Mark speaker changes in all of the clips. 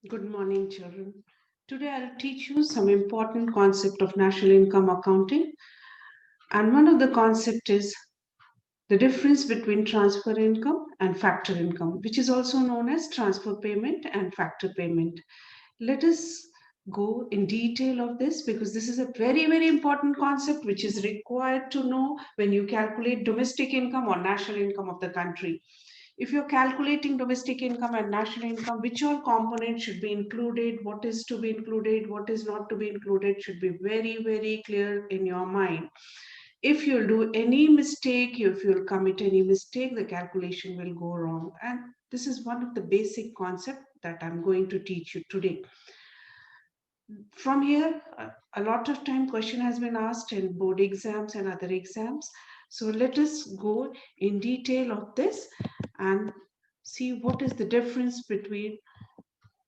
Speaker 1: Good morning, children. Today I'll teach you some important concept of national income accounting. And one of the concept is the difference between transfer income and factor income, which is also known as transfer payment and factor payment. Let us go in detail of this because this is a very, very important concept which is required to know when you calculate domestic income or national income of the country. If you're calculating domestic income and national income, which all components should be included, what is to be included, what is not to be included, should be very, very clear in your mind. If you'll do any mistake, if you'll commit any mistake, the calculation will go wrong. And this is one of the basic concept that I'm going to teach you today. From here, a lot of time question has been asked in board exams and other exams. So let us go in detail of this and see what is the difference between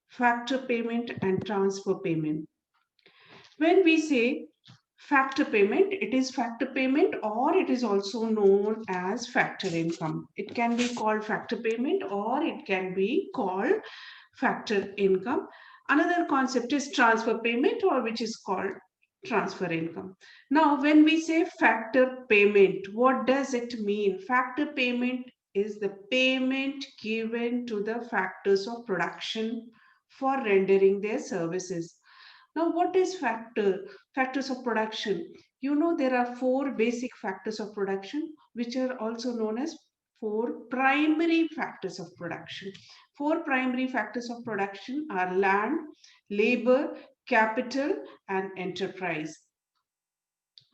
Speaker 1: factor payment and transfer payment. When we say factor payment, it is factor payment or it is also known as factor income. It can be called factor payment or it can be called factor income. Another concept is transfer payment or which is called transfer income. Now, when we say factor payment, what does it mean? Factor payment is the payment given to the factors of production for rendering their services. Now, what is factors of production? You know there are four basic factors of production, which are also known as four primary factors of production. Four primary factors of production are land, labor, capital, and enterprise.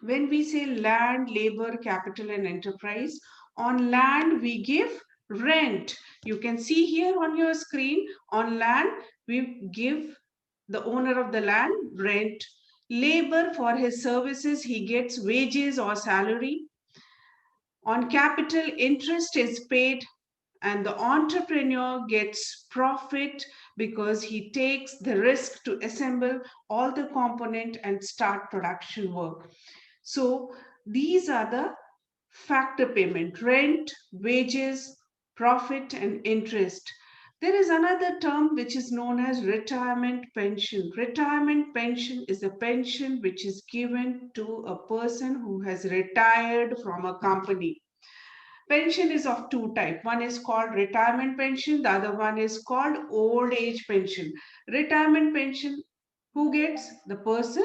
Speaker 1: When we say land, labor, capital, and enterprise, on land we give rent. You can see here on your screen, on land we give the owner of the land rent. Labor, for his services he gets wages or salary. On capital, interest is paid, and the entrepreneur gets profit because he takes the risk to assemble all the component and start production work. So these are the factor payment: rent, wages, profit, and interest. There is another term which is known as retirement pension. Retirement pension is a pension which is given to a person who has retired from a company. Pension is of two types. One is called retirement pension, the other one is called old age pension. Retirement pension, who gets? The person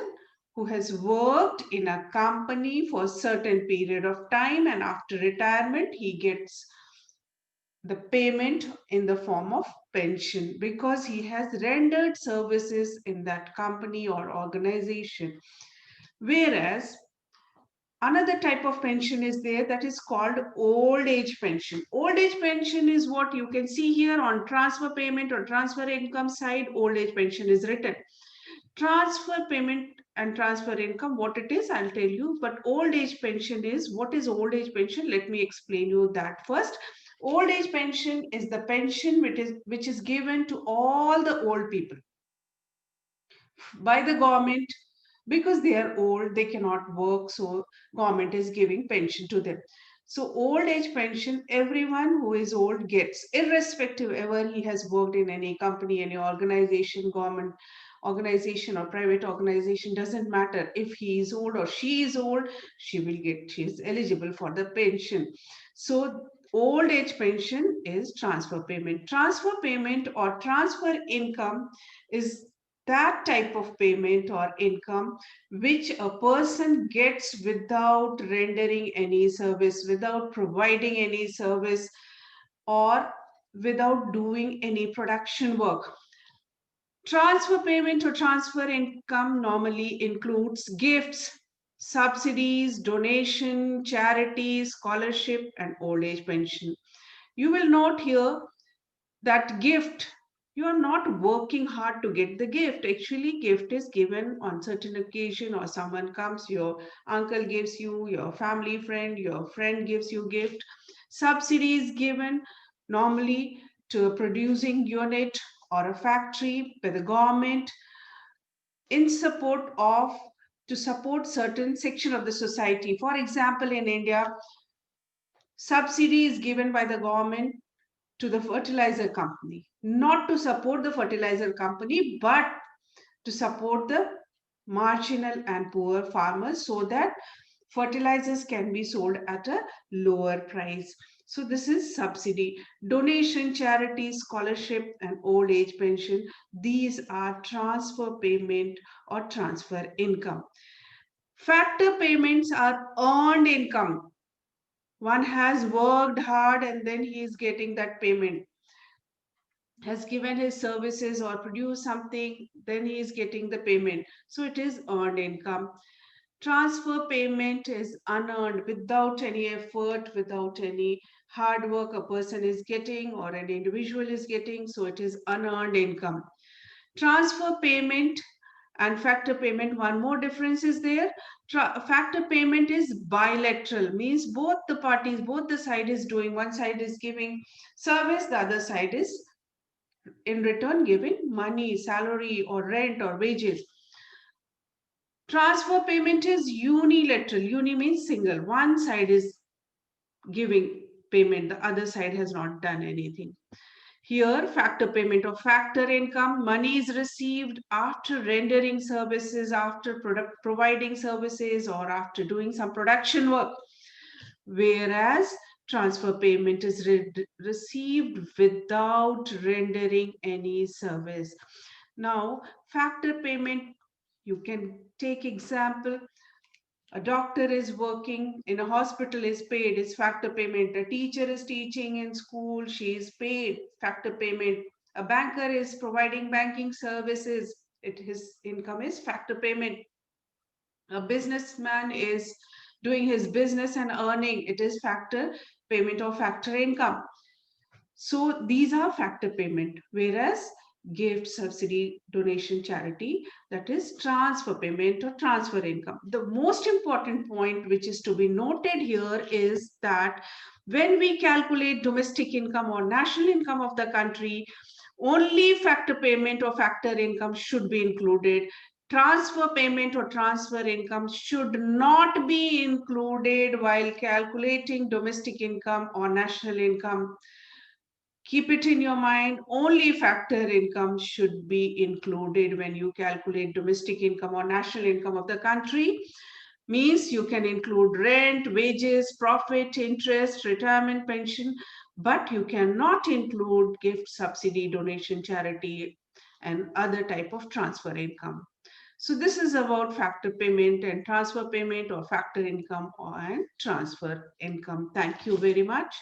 Speaker 1: who has worked in a company for a certain period of time, and after retirement he gets the payment in the form of pension because he has rendered services in that company or organization. Whereas another type of pension is there, that is called old age pension. Old age pension is what you can see here on transfer payment or transfer income side. Old age pension is written. Transfer payment and transfer income, what it is, I'll tell you. But old age pension is, what is old age pension? Let me explain you that first. Old age pension is the pension which is given to all the old people by the government because they are old, they cannot work, so government is giving pension to them. So old age pension, everyone who is old gets, irrespective ever he has worked in any company, any organization, government organization or private organization, doesn't matter. If he is old or she is old, she is eligible for the pension. So old age pension is transfer payment. Transfer payment or transfer income is that type of payment or income which a person gets without rendering any service, without providing any service, or without doing any production work. Transfer payment or transfer income normally includes gifts, subsidies, donation, charity, scholarship, and old age pension. You will note here that gift, you are not working hard to get the gift. Actually gift is given on certain occasion, or someone comes, your uncle gives you, your family friend, your friend gives you gift. Subsidy is given normally to a producing unit or a factory by the government in support of, to support certain section of the society. For example, in India, subsidy is given by the government to the fertilizer company, not to support the fertilizer company, but to support the marginal and poor farmers so that fertilizers can be sold at a lower price. So this is subsidy. Donation, charity, scholarship, and old age pension. These are transfer payment or transfer income. Factor payments are earned income. One has worked hard and then he is getting that payment, has given his services or produced something, then he is getting the payment. So it is earned income. Transfer payment is unearned, without any effort, without any hard work a person is getting or an individual is getting. So it is unearned income. Transfer payment and factor payment, one more difference is there. Factor payment is bilateral, means both the parties, both the side is doing, one side is giving service, the other side is in return giving money, salary, or rent or wages. Transfer payment is unilateral. Uni means single. One side is giving payment, the other side has not done anything. Here, factor payment or factor income, money is received after rendering services, after providing services, or after doing some production work. Whereas transfer payment is received without rendering any service. Now, factor payment, you can take example. A doctor is working in a hospital, is paid, is factor payment. A teacher is teaching in school, she is paid, factor payment. A banker is providing banking services, his income is factor payment. A businessman is doing his business and earning, it is factor payment or factor income. So these are factor payment, whereas gift, subsidy, donation, charity, that is transfer payment or transfer income. The most important point which is to be noted here is that when we calculate domestic income or national income of the country, only factor payment or factor income should be included. Transfer payment or transfer income should not be included while calculating domestic income or national income. Keep it in your mind, only factor income should be included when you calculate domestic income or national income of the country. Means you can include rent, wages, profit, interest, retirement pension, but you cannot include gift, subsidy, donation, charity, and other type of transfer income. So this is about factor payment and transfer payment or factor income and transfer income. Thank you very much.